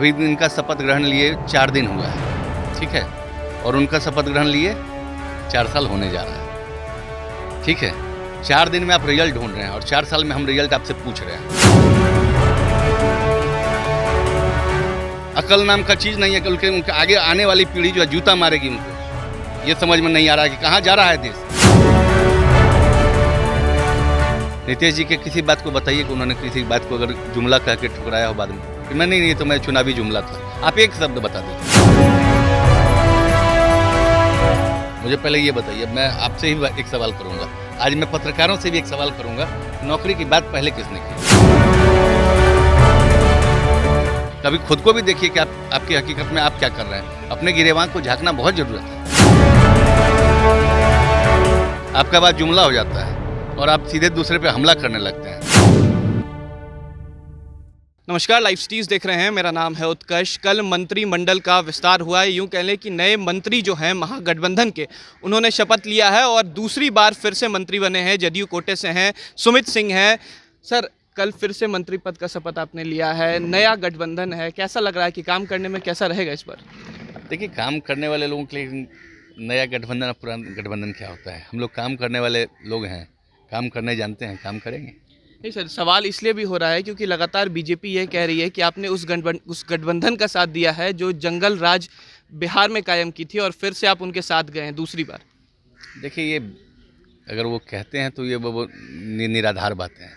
अभी इनका शपथ ग्रहण लिए 4 दिन हुआ है, ठीक है, और उनका शपथ ग्रहण लिए 4 साल होने जा रहा है, ठीक है। 4 दिन में आप रिजल्ट ढूंढ रहे हैं और 4 साल में हम रिजल्ट आपसे पूछ रहे हैं। अकल नाम का चीज़ नहीं है, उनके आगे आने वाली पीढ़ी जो है जूता मारेगी उनको। ये समझ में नहीं आ रहा है कि कहाँ जा रहा है देश। नीतीश जी के किसी बात को बताइए कि उन्होंने किसी बात को अगर जुमला कह के ठुकराया हो बाद में कि मैं नहीं, तो मैं चुनावी जुमला था। आप एक शब्द बता दीजिए। मुझे पहले ये बताइए, मैं आपसे ही एक सवाल करूंगा, आज मैं पत्रकारों से भी एक सवाल करूंगा, नौकरी की बात पहले किसने की? कभी खुद को भी देखिए कि आपकी हकीकत में आप क्या कर रहे हैं। अपने गिरेबान को झांकना बहुत जरूरत है। आपका बात जुमला हो जाता है और आप सीधे दूसरे पे हमला करने लगते हैं। नमस्कार, लाइव स्टीज देख रहे हैं। मेरा नाम है उत्कर्ष। कल मंत्रिमंडल का विस्तार हुआ है। यूँ कह लें कि नए मंत्री जो हैं महागठबंधन के, उन्होंने शपथ लिया है और दूसरी बार फिर से मंत्री बने हैं। जदयू कोटे से हैं, सुमित सिंह हैं। सर, कल फिर से मंत्री पद का शपथ आपने लिया है, नया गठबंधन है, कैसा लग रहा है कि काम करने में कैसा रहेगा इस बार? देखिए, काम करने वाले लोगों के लिए नया गठबंधन और पुराना गठबंधन क्या होता है। हम लोग काम करने वाले लोग हैं, काम करने जानते हैं, काम करेंगे। नहीं सर, सवाल इसलिए भी हो रहा है क्योंकि लगातार बीजेपी ये कह रही है कि आपने उस गठबंधन का साथ दिया है जो जंगल राज बिहार में कायम की थी और फिर से आप उनके साथ गए हैं दूसरी बार। देखिए, ये अगर वो कहते हैं तो ये वो निराधार बातें हैं।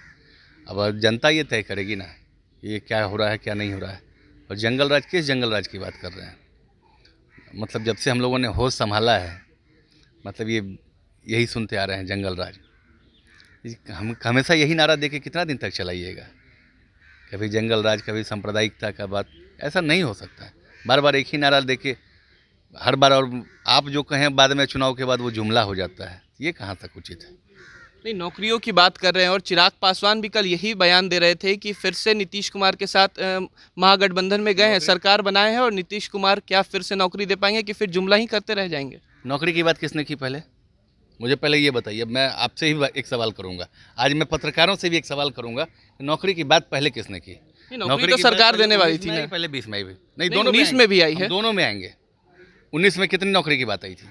अब जनता ये तय करेगी ना ये क्या हो रहा है क्या नहीं हो रहा है। और जंगल राज, किस जंगल राज की बात कर रहे हैं? मतलब जब से हम लोगों ने होश संभाला है, मतलब ये यही सुनते आ रहे हैं, जंगल राज। हम हमेशा यही नारा देके कितना दिन तक चलाइएगा? कभी जंगल राज, कभी सांप्रदायिकता का बात, ऐसा नहीं हो सकता है। बार बार एक ही नारा देके हर बार, और आप जो कहें बाद में चुनाव के बाद वो जुमला हो जाता है, ये कहाँ तक उचित है? नहीं, नौकरियों की बात कर रहे हैं और चिराग पासवान भी कल यही बयान दे रहे थे कि फिर से नीतीश कुमार के साथ महागठबंधन में गए हैं, सरकार बनाए हैं और नीतीश कुमार क्या फिर से नौकरी दे पाएंगे कि फिर जुमला ही करते रह जाएंगे? नौकरी की बात किसने की पहले? मुझे पहले ये बताइए। मैं आपसे ही एक सवाल करूंगा, आज मैं पत्रकारों से भी एक सवाल करूंगा, नौकरी की बात पहले किसने की? नौकरी तो सरकार देने वाली थी ना। पहले 20 में भी नहीं, 19 में भी आई है। दोनों में आएंगे। 19 में कितनी नौकरी की बात आई थी?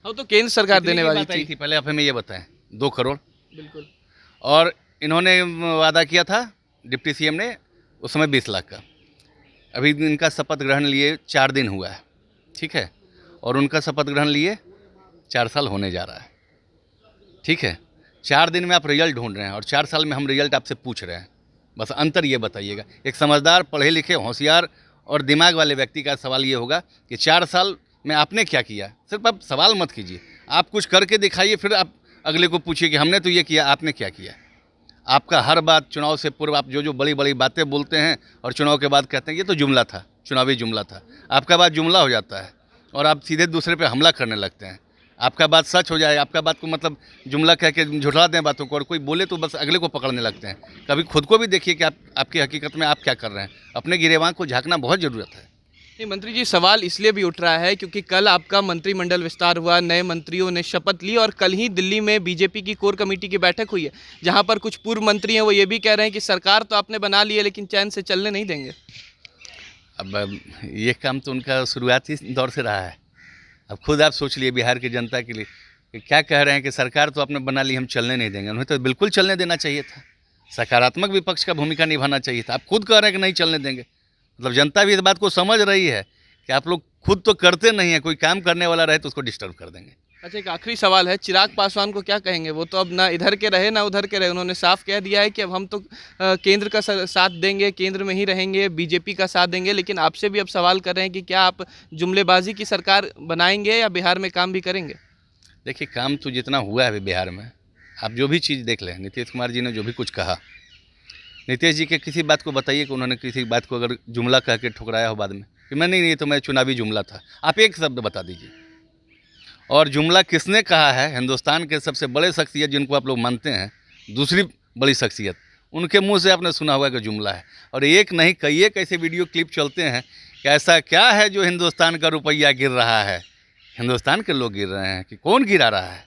हाँ, तो केंद्र सरकार देने वाली थी। पहले आप हमें ये बताएं। 2 करोड़। बिल्कुल। और इन्होंने वादा किया था, डिप्टी सीएम ने, उस समय 20 लाख का। अभी इनका शपथ ग्रहण लिए 4 दिन हुआ है, ठीक है, और उनका शपथ ग्रहण लिए 4 साल होने जा रहा है, ठीक है। 4 दिन में आप रिजल्ट ढूंढ रहे हैं और 4 साल में हम रिजल्ट आपसे पूछ रहे हैं। बस अंतर ये बताइएगा। एक समझदार, पढ़े लिखे, होशियार और दिमाग वाले व्यक्ति का सवाल ये होगा कि 4 साल में आपने क्या किया। सिर्फ आप सवाल मत कीजिए, आप कुछ करके दिखाइए, फिर आप अगले को पूछिए कि हमने तो ये किया, आपने क्या किया। आपका हर बात चुनाव से पूर्व आप जो बड़ी बड़ी बातें बोलते हैं और चुनाव के बाद कहते हैं ये तो जुमला था, चुनावी जुमला था। आपका बात जुमला हो जाता है और आप सीधे दूसरे पे हमला करने लगते हैं। आपका बात सच हो जाए, आपका बात को मतलब जुमला कह के झुठला दें बातों को, और कोई बोले तो बस अगले को पकड़ने लगते हैं। कभी खुद को भी देखिए कि आपकी हकीकत में आप क्या कर रहे हैं। अपने गिरेबान को झांकना बहुत ज़रूरत है। नहीं मंत्री जी, सवाल इसलिए भी उठ रहा है क्योंकि कल आपका मंत्रिमंडल विस्तार हुआ, नए मंत्रियों ने शपथ ली और कल ही दिल्ली में बीजेपी की कोर कमेटी की बैठक हुई है, जहां पर कुछ पूर्व मंत्री हैं वो ये भी कह रहे हैं कि सरकार तो आपने बना ली है लेकिन चैन से चलने नहीं देंगे। अब ये काम तो उनका शुरुआती दौर से रहा है। अब खुद आप सोच लिए बिहार की जनता के लिए कि क्या कह रहे हैं कि सरकार तो आपने बना ली, हम चलने नहीं देंगे। उन्हें तो बिल्कुल चलने देना चाहिए था, सकारात्मक विपक्ष का भूमिका निभाना चाहिए था। आप खुद कह रहे हैं कि नहीं चलने देंगे, मतलब जनता भी इस बात को समझ रही है कि आप लोग खुद तो करते नहीं हैं, कोई काम करने वाला रहे तो उसको डिस्टर्ब कर देंगे। अच्छा, एक आखिरी सवाल है, चिराग पासवान को क्या कहेंगे? वो तो अब ना इधर के रहे ना उधर के रहे, उन्होंने साफ कह दिया है कि अब हम तो केंद्र का साथ देंगे, केंद्र में ही रहेंगे, बीजेपी का साथ देंगे। लेकिन आपसे भी अब सवाल कर रहे हैं कि क्या आप जुमलेबाजी की सरकार बनाएंगे या बिहार में काम भी करेंगे? देखिए, काम तो जितना हुआ है अभी बिहार में, आप जो भी चीज़ देख लें, नीतीश कुमार जी ने जो भी कुछ कहा, नीतीश जी के किसी बात को बताइए कि उन्होंने किसी बात को अगर जुमला कह के ठुकराया हो बाद में कि मैं नहीं, तो मैं चुनावी जुमला था। आप एक शब्द बता दीजिए। और जुमला किसने कहा है? हिंदुस्तान के सबसे बड़े शख्सियत जिनको आप लोग मानते हैं, दूसरी बड़ी शख्सियत, उनके मुंह से आपने सुना हुआ कि जुमला है। और एक नहीं कई एक ऐसे वीडियो क्लिप चलते हैं कि ऐसा क्या है जो हिंदुस्तान का रुपया गिर रहा है। हिंदुस्तान के लोग गिर रहे हैं कि कौन गिरा रहा है?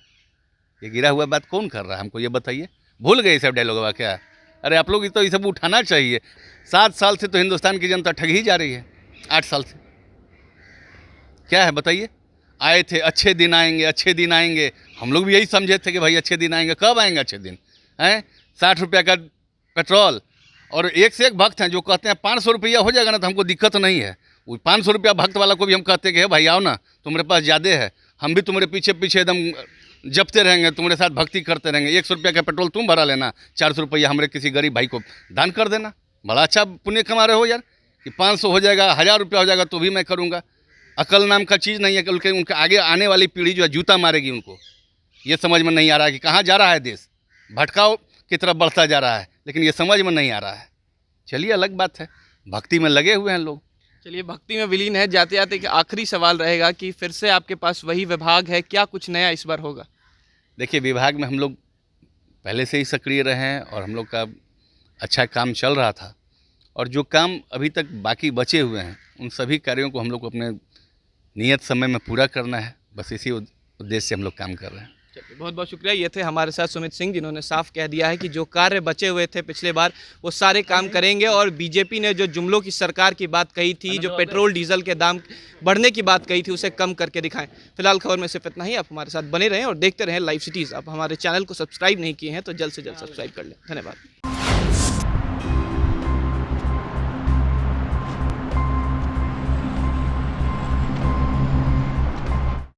ये गिरा हुआ बात कौन कर रहा है, हमको ये बताइए। भूल गए सब डायलॉग क्या? अरे आप लोग तो ये सब उठाना चाहिए। 7 साल से तो हिंदुस्तान की जनता ठग ही जा रही है। 8 साल से। क्या है बताइए? आए थे, अच्छे दिन आएंगे, अच्छे दिन आएंगे। हम लोग भी यही समझे थे कि भाई अच्छे दिन आएंगे। कब आएंगे अच्छे दिन? हैं 60 रुपये का पेट्रोल, और एक से एक भक्त हैं जो कहते हैं 500 रुपया हो जाएगा ना तो हमको दिक्कत नहीं है। वो 500 रुपया भक्त वाला को भी हम कहते हैं कि भाई आओ ना, तुम्हारे पास ज़्यादा है, हम भी तुम्हारे पीछे पीछे एकदम जपते रहेंगे, तुम्हारे साथ भक्ति करते रहेंगे। 100 रुपया का पेट्रोल तुम भरा लेना, 400 रुपया हमारे किसी गरीब भाई को दान कर देना। बड़ा अच्छा पुण्य कमा रहे हो यार कि 500 हो जाएगा, 1000 रुपया हो जाएगा तो भी मैं करूँगा। अकल नाम का चीज़ नहीं है कि उनके आगे आने वाली पीढ़ी जो है जूता मारेगी उनको। ये समझ में नहीं आ रहा है कि कहाँ जा रहा है देश, भटकाव की तरफ बढ़ता जा रहा है, लेकिन ये समझ में नहीं आ रहा है। चलिए अलग बात है, भक्ति में लगे हुए हैं लोग। चलिए भक्ति में विलीन है। जाते जाते एक आखिरी सवाल रहेगा कि फिर से आपके पास वही विभाग है, क्या कुछ नया इस बार होगा? देखिए विभाग में हम लोग पहले से ही सक्रिय रहे हैं और हम लोग का अच्छा काम चल रहा था, और जो काम अभी तक बाकी बचे हुए हैं उन सभी कार्यों को हम लोग को अपने नियत समय में पूरा करना है। बस इसी उद्देश्य से हम लोग काम कर रहे हैं। चलिए बहुत बहुत शुक्रिया। ये थे हमारे साथ सुमित सिंह, जिन्होंने साफ कह दिया है कि जो कार्य बचे हुए थे पिछले बार वो सारे काम करेंगे, और बीजेपी ने जो जुमलों की सरकार की बात कही थी, जो पेट्रोल डीजल के दाम बढ़ने की बात कही थी, उसे कम करके दिखाएं। फिलहाल खबर में सिर्फ इतना ही। आप हमारे साथ बने रहें और देखते रहें लाइव सिटीज़। आप हमारे चैनल को सब्सक्राइब नहीं किए हैं तो जल्द से जल्द सब्सक्राइब कर लें। धन्यवाद।